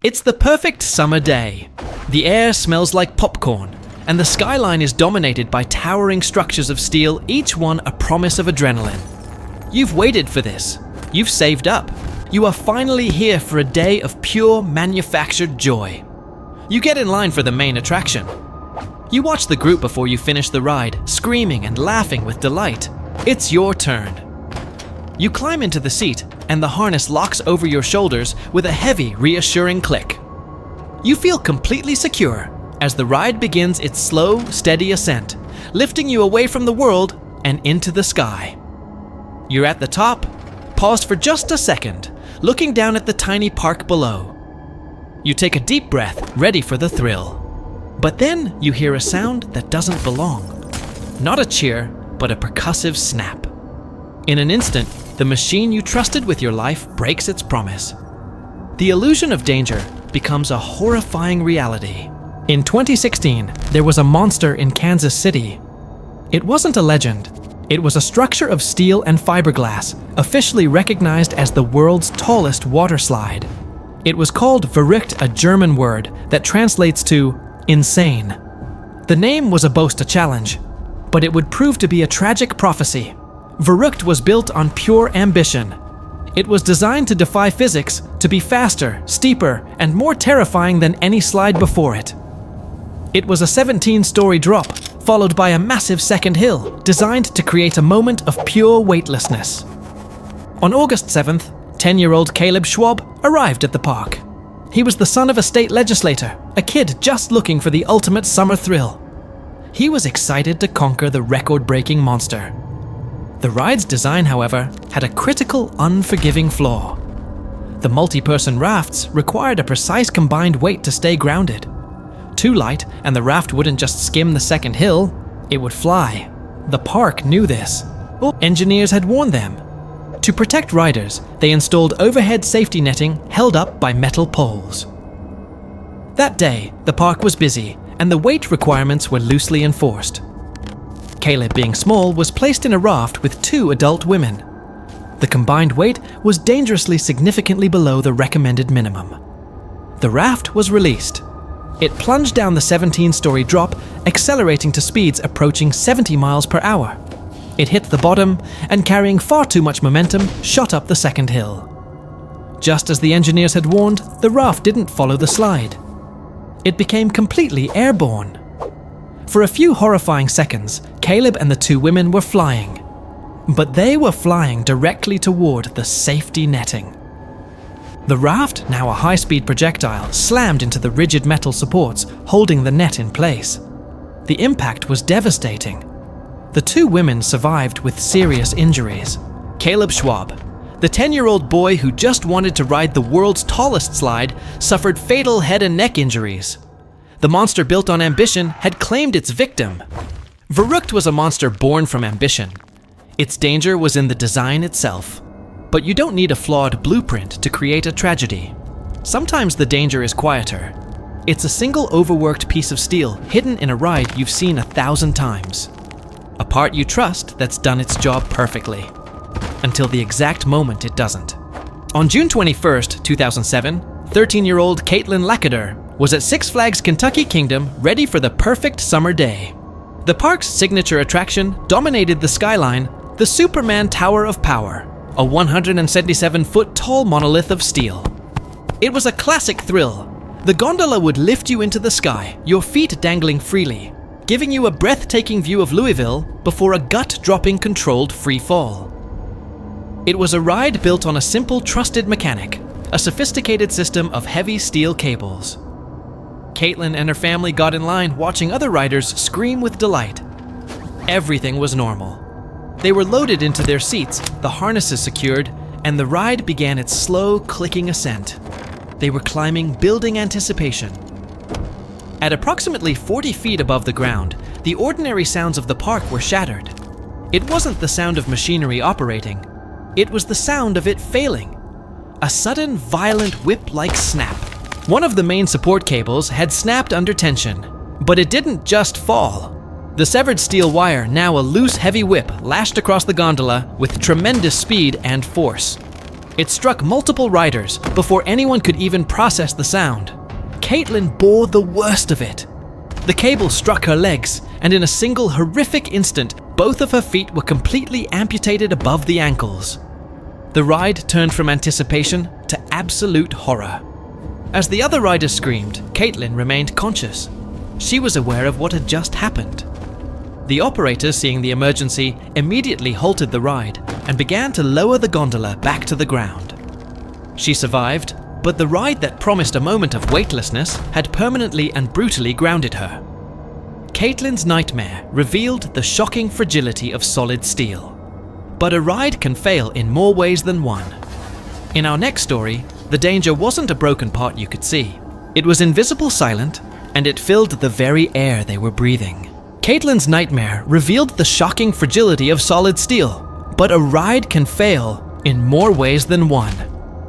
It's the perfect summer day. The air smells like popcorn, and the skyline is dominated by towering structures of steel, each one a promise of adrenaline. You've waited for this. You've saved up. You are finally here for a day of pure manufactured joy. You get in line for the main attraction. You watch the group before you finish the ride, screaming and laughing with delight. It's your turn. You climb into the seat, and the harness locks over your shoulders with a heavy, reassuring click. You feel completely secure as the ride begins its slow, steady ascent, lifting you away from the world and into the sky. You're at the top, paused for just a second, looking down at the tiny park below. You take a deep breath, ready for the thrill. But then you hear a sound that doesn't belong. Not a cheer, but a percussive snap. In an instant, the machine you trusted with your life breaks its promise. The illusion of danger becomes a horrifying reality. In 2016, there was a monster in Kansas City. It wasn't a legend. It was a structure of steel and fiberglass, officially recognized as the world's tallest waterslide. It was called Verrückt, a German word that translates to insane. The name was both a challenge, but it would prove to be a tragic prophecy. Verrückt was built on pure ambition. It was designed to defy physics, to be faster, steeper, and more terrifying than any slide before it. It was a 17-story drop, followed by a massive second hill, designed to create a moment of pure weightlessness. On August 7th, 10-year-old Caleb Schwab arrived at the park. He was the son of a state legislator, a kid just looking for the ultimate summer thrill. He was excited to conquer the record-breaking monster. The ride's design, however, had a critical, unforgiving flaw. The multi-person rafts required a precise combined weight to stay grounded. Too light, and the raft wouldn't just skim the second hill, it would fly. The park knew this. Engineers had warned them. To protect riders, they installed overhead safety netting held up by metal poles. That day, the park was busy, and the weight requirements were loosely enforced. Caleb, being small, was placed in a raft with 2 adult women. The combined weight was dangerously significantly below the recommended minimum. The raft was released. It plunged down the 17-story drop, accelerating to speeds approaching 70 miles per hour. It hit the bottom, and carrying far too much momentum, shot up the second hill. Just as the engineers had warned, the raft didn't follow the slide. It became completely airborne. For a few horrifying seconds, Caleb and the 2 women were flying. But they were flying directly toward the safety netting. The raft, now a high-speed projectile, slammed into the rigid metal supports, holding the net in place. The impact was devastating. The 2 women survived with serious injuries. Caleb Schwab, the 10-year-old boy who just wanted to ride the world's tallest slide, suffered fatal head and neck injuries. The monster built on ambition had claimed its victim. Verrückt was a monster born from ambition. Its danger was in the design itself. But you don't need a flawed blueprint to create a tragedy. Sometimes the danger is quieter. It's a single overworked piece of steel hidden in a ride you've seen 1,000 times. A part you trust that's done its job perfectly. Until the exact moment it doesn't. On June 21st, 2007, 13-year-old Caitlin Lackader was at Six Flags Kentucky Kingdom ready for the perfect summer day. The park's signature attraction dominated the skyline, the Superman Tower of Power, a 177-foot tall monolith of steel. It was a classic thrill. The gondola would lift you into the sky, your feet dangling freely, giving you a breathtaking view of Louisville before a gut-dropping controlled free fall. It was a ride built on a simple, trusted mechanic, a sophisticated system of heavy steel cables. Caitlin and her family got in line watching other riders scream with delight. Everything was normal. They were loaded into their seats, the harnesses secured, and the ride began its slow, clicking ascent. They were climbing, building anticipation. At approximately 40 feet above the ground, the ordinary sounds of the park were shattered. It wasn't the sound of machinery operating. It was the sound of it failing. A sudden, violent whip-like snap. One of the main support cables had snapped under tension, but it didn't just fall. The severed steel wire, now a loose, heavy whip, lashed across the gondola with tremendous speed and force. It struck multiple riders before anyone could even process the sound. Caitlin bore the worst of it. The cable struck her legs, and in a single horrific instant, both of her feet were completely amputated above the ankles. The ride turned from anticipation to absolute horror. As the other riders screamed, Caitlin remained conscious. She was aware of what had just happened. The operator, seeing the emergency, immediately halted the ride and began to lower the gondola back to the ground. She survived, but the ride that promised a moment of weightlessness had permanently and brutally grounded her. Caitlin's nightmare revealed the shocking fragility of solid steel. But a ride can fail in more ways than one. In our next story, the danger wasn't a broken part you could see. It was invisible silent, and it filled the very air they were breathing. Caitlin's nightmare revealed the shocking fragility of solid steel, but a ride can fail in more ways than one.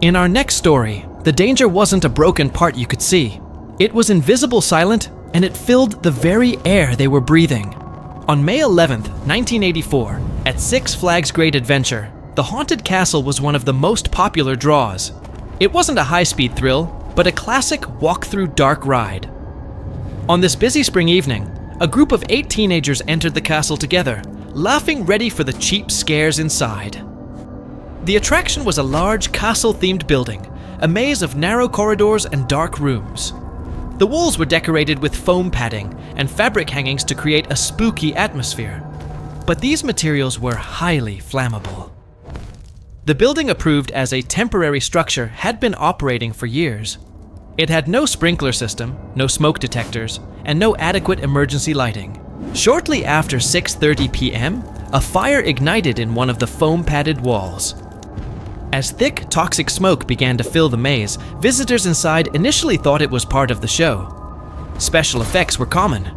In our next story, the danger wasn't a broken part you could see. It was invisible silent, and it filled the very air they were breathing. On May 11th, 1984, at Six Flags Great Adventure, the Haunted Castle was one of the most popular draws. It wasn't a high-speed thrill, but a classic walk-through dark ride. On this busy spring evening, a group of 8 teenagers entered the castle together, laughing ready for the cheap scares inside. The attraction was a large castle-themed building, a maze of narrow corridors and dark rooms. The walls were decorated with foam padding and fabric hangings to create a spooky atmosphere. But these materials were highly flammable. The building, approved as a temporary structure, had been operating for years. It had no sprinkler system, no smoke detectors, and no adequate emergency lighting. Shortly after 6:30 p.m., a fire ignited in one of the foam-padded walls. As thick, toxic smoke began to fill the maze, visitors inside initially thought it was part of the show. Special effects were common.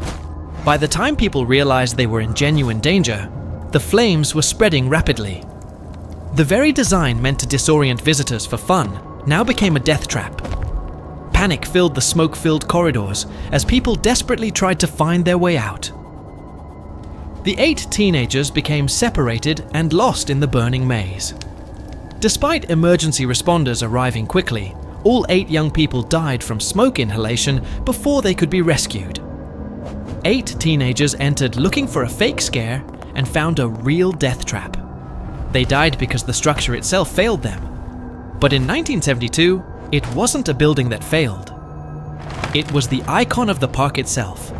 By the time people realized they were in genuine danger, the flames were spreading rapidly. The very design meant to disorient visitors for fun now became a death trap. Panic filled the smoke-filled corridors as people desperately tried to find their way out. The 8 teenagers became separated and lost in the burning maze. Despite emergency responders arriving quickly, all 8 young people died from smoke inhalation before they could be rescued. 8 teenagers entered looking for a fake scare and found a real death trap. They died because the structure itself failed them. But in 1972, it wasn't a building that failed. It was the icon of the park itself.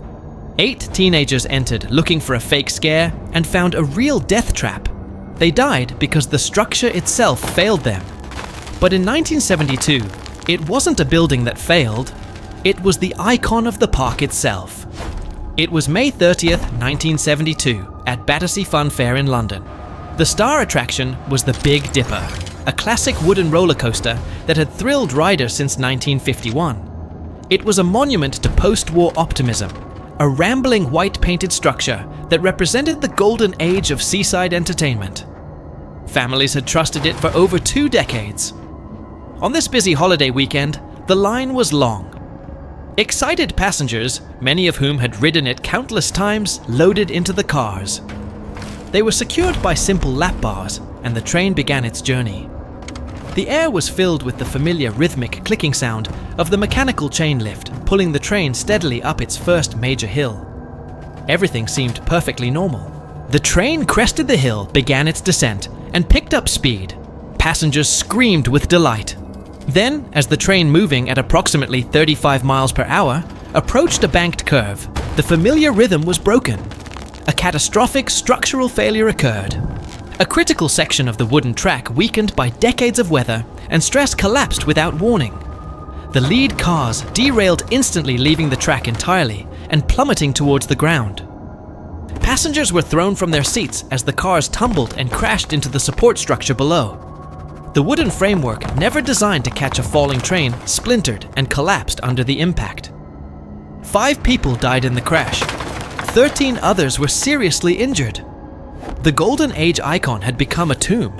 8 teenagers entered looking for a fake scare and found a real death trap. They died because the structure itself failed them. But in 1972, it wasn't a building that failed. It was the icon of the park itself. It was May 30th, 1972, at Battersea Fun Fair in London. The star attraction was the Big Dipper, a classic wooden roller coaster that had thrilled riders since 1951. It was a monument to post-war optimism, a rambling white-painted structure that represented the golden age of seaside entertainment. Families had trusted it for over 2 decades. On this busy holiday weekend, the line was long. Excited passengers, many of whom had ridden it countless times, loaded into the cars. They were secured by simple lap bars, and the train began its journey. The air was filled with the familiar rhythmic clicking sound of the mechanical chain lift pulling the train steadily up its first major hill. Everything seemed perfectly normal. The train crested the hill, began its descent, and picked up speed. Passengers screamed with delight. Then, as the train, moving at approximately 35 miles per hour, approached a banked curve, the familiar rhythm was broken. A catastrophic structural failure occurred. A critical section of the wooden track weakened by decades of weather, and stress collapsed without warning. The lead cars derailed instantly, leaving the track entirely and plummeting towards the ground. Passengers were thrown from their seats as the cars tumbled and crashed into the support structure below. The wooden framework, never designed to catch a falling train, splintered and collapsed under the impact. 5 people died in the crash. 13 others were seriously injured. The Golden Age icon had become a tomb.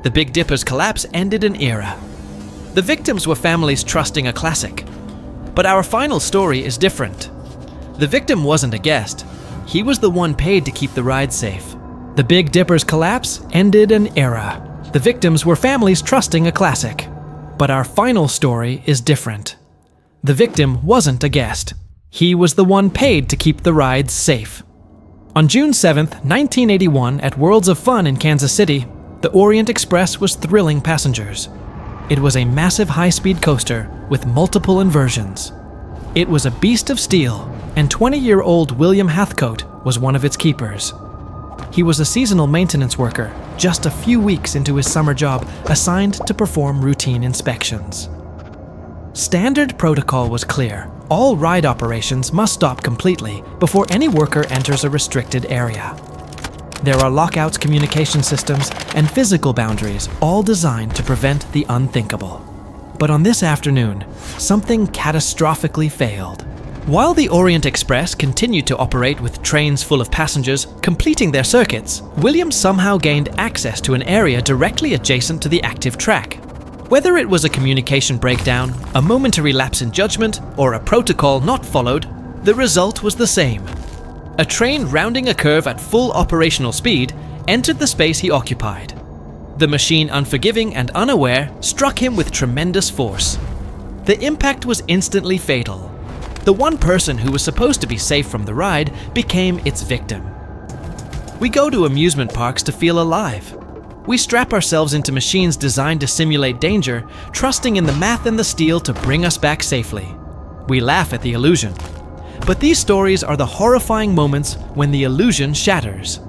The Big Dipper's collapse ended an era. The victims were families trusting a classic. But our final story is different. The victim wasn't a guest. He was the one paid to keep the ride safe. The Big Dipper's collapse ended an era. The victims were families trusting a classic. But our final story is different. The victim wasn't a guest. He was the one paid to keep the rides safe. On June 7th, 1981, at Worlds of Fun in Kansas City, the Orient Express was thrilling passengers. It was a massive high-speed coaster with multiple inversions. It was a beast of steel, and 20-year-old William Hathcote was one of its keepers. He was a seasonal maintenance worker, just a few weeks into his summer job, assigned to perform routine inspections. Standard protocol was clear. All ride operations must stop completely before any worker enters a restricted area. There are lockouts, communication systems, and physical boundaries, all designed to prevent the unthinkable. But on this afternoon, something catastrophically failed. While the Orient Express continued to operate with trains full of passengers completing their circuits, William somehow gained access to an area directly adjacent to the active track. Whether it was a communication breakdown, a momentary lapse in judgment, or a protocol not followed, the result was the same. A train rounding a curve at full operational speed entered the space he occupied. The machine, unforgiving and unaware, struck him with tremendous force. The impact was instantly fatal. The one person who was supposed to be safe from the ride became its victim. We go to amusement parks to feel alive. We strap ourselves into machines designed to simulate danger, trusting in the math and the steel to bring us back safely. We laugh at the illusion. But these stories are the horrifying moments when the illusion shatters.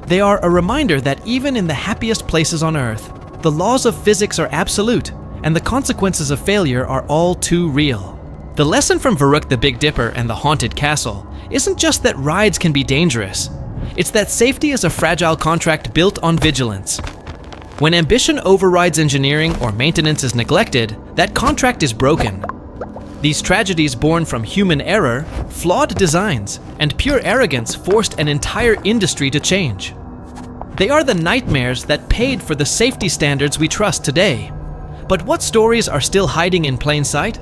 They are a reminder that even in the happiest places on Earth, the laws of physics are absolute, and the consequences of failure are all too real. The lesson from Verrückt the Big Dipper and the Haunted Castle isn't just that rides can be dangerous. It's that safety is a fragile contract built on vigilance. When ambition overrides engineering or maintenance is neglected, that contract is broken. These tragedies born from human error, flawed designs, and pure arrogance forced an entire industry to change. They are the nightmares that paid for the safety standards we trust today. But what stories are still hiding in plain sight?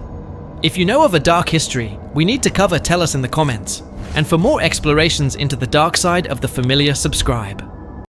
If you know of a dark history we need to cover, tell us in the comments. And for more explorations into the dark side of the familiar, subscribe.